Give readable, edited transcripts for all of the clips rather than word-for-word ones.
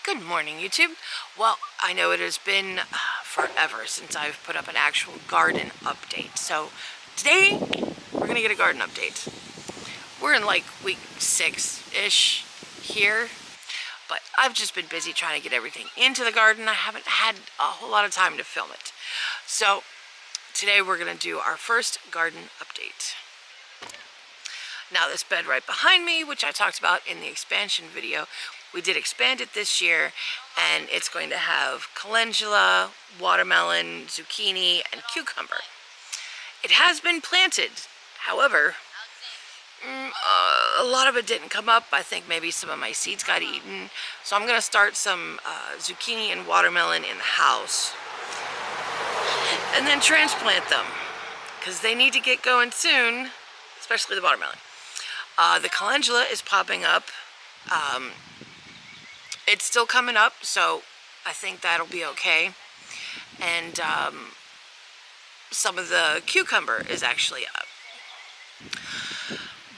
Good morning, YouTube. Well, I know it has been forever since I've put up an actual garden update. So today we're gonna get a garden update. We're in like week 6-ish here, but I've just been busy trying to get everything into the garden. I haven't had a whole lot of time to film it. So today we're gonna do our first garden update. Now this bed right behind me, which I talked about in the expansion video, we did expand it this year, and it's going to have calendula, watermelon, zucchini, and cucumber. It has been planted. However, a lot of it didn't come up. I think maybe some of my seeds got eaten. So I'm going to start some zucchini and watermelon in the house and then transplant them because they need to get going soon, especially the watermelon. The calendula is popping up. It's still coming up, so I think that'll be okay. And some of the cucumber is actually up.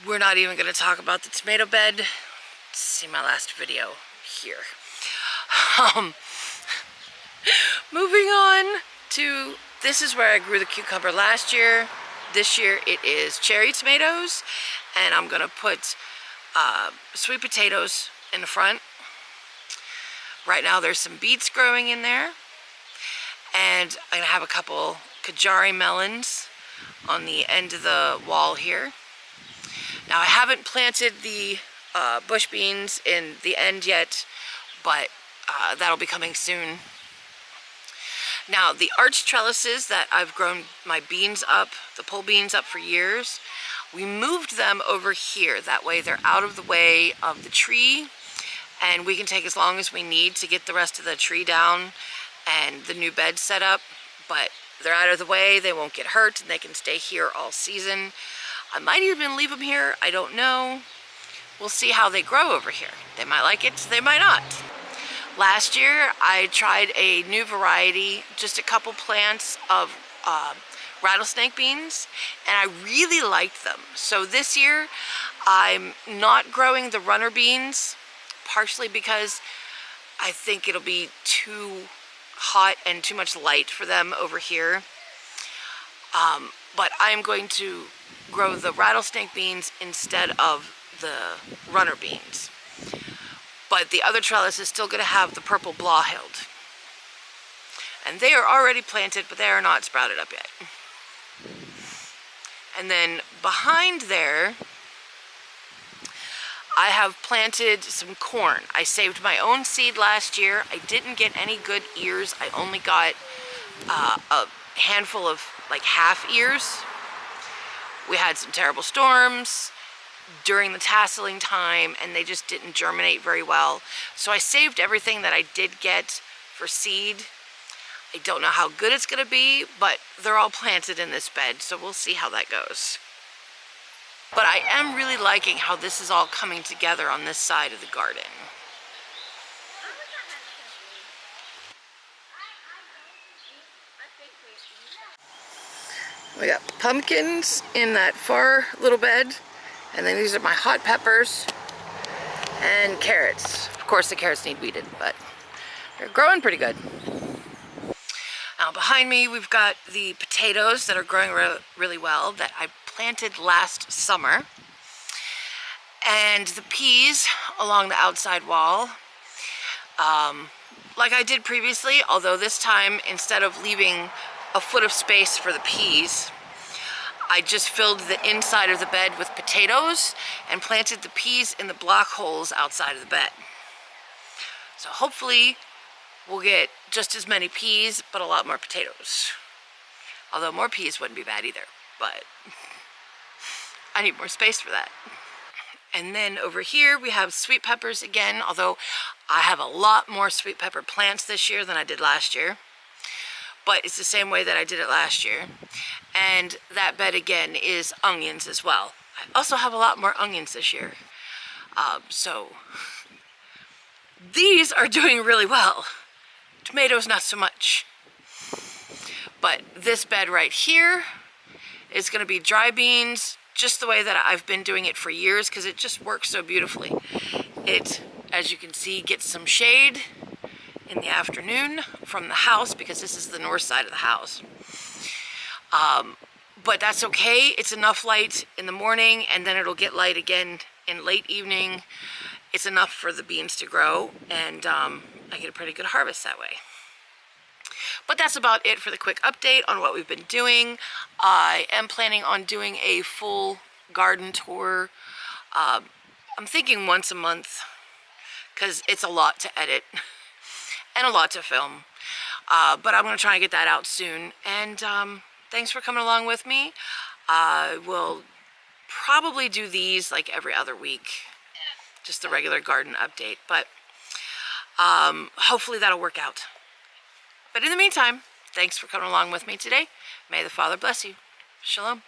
We're not even going to talk about the tomato bed. See my last video here. Moving on to, this is where I grew the cucumber last year. This year it is cherry tomatoes, and I'm going to put sweet potatoes in the front. Right now there's some beets growing in there, and I'm going to have a couple kajari melons on the end of the wall here. Now I haven't planted the bush beans in the end yet, but that'll be coming soon. Now the arch trellises that I've grown my beans up, the pole beans up for years, we moved them over here. That way they're out of the way of the tree, and we can take as long as we need to get the rest of the tree down and the new bed set up. But they're out of the way, they won't get hurt, and they can stay here all season. I might even leave them here, I don't know. We'll see how they grow over here. They might like it, they might not. Last year I tried a new variety, just a couple plants of rattlesnake beans, and I really liked them. So this year I'm not growing the runner beans, partially because I think it'll be too hot and too much light for them over here. But I'm going to grow the rattlesnake beans instead of the runner beans. But the other trellis is still going to have the purple blawhild. And they are already planted, but they are not sprouted up yet. And then behind there, I have planted some corn. I saved my own seed last year. I didn't get any good ears. I only got a handful of like half ears. We had some terrible storms during the tasseling time, and they just didn't germinate very well. So I saved everything that I did get for seed. I don't know how good it's going to be, but they're all planted in this bed, so we'll see how that goes. But I am really liking how this is all coming together on this side of the garden. We got pumpkins in that far little bed, and then these are my hot peppers and carrots. Of course the carrots need weeded, but they're growing pretty good. Now behind me we've got the potatoes that are growing really well that I planted last summer, and the peas along the outside wall, like I did previously, although this time instead of leaving a foot of space for the peas, I just filled the inside of the bed with potatoes and planted the peas in the block holes outside of the bed. So hopefully we'll get just as many peas, but a lot more potatoes. Although more peas wouldn't be bad either, but I need more space for that. And then over here we have sweet peppers again, although I have a lot more sweet pepper plants this year than I did last year. But it's the same way that I did it last year. And that bed again is onions as well. I also have a lot more onions this year. So these are doing really well. Tomatoes not so much. But this bed right here is going to be dry beans, just the way that I've been doing it for years, because it just works so beautifully. It, as you can see, gets some shade, in the afternoon from the house because this is the north side of the house. But that's okay. It's enough light in the morning, and then it'll get light again in late evening. It's enough for the beans to grow, and I get a pretty good harvest that way. But that's about it for the quick update on what we've been doing. I am planning on doing a full garden tour. I'm thinking once a month because it's a lot to edit and a lot to film. But I'm going to try and get that out soon. And thanks for coming along with me. I will probably do these like every other week, just the regular garden update. But hopefully that'll work out. But in the meantime, thanks for coming along with me today. May the Father bless you. Shalom.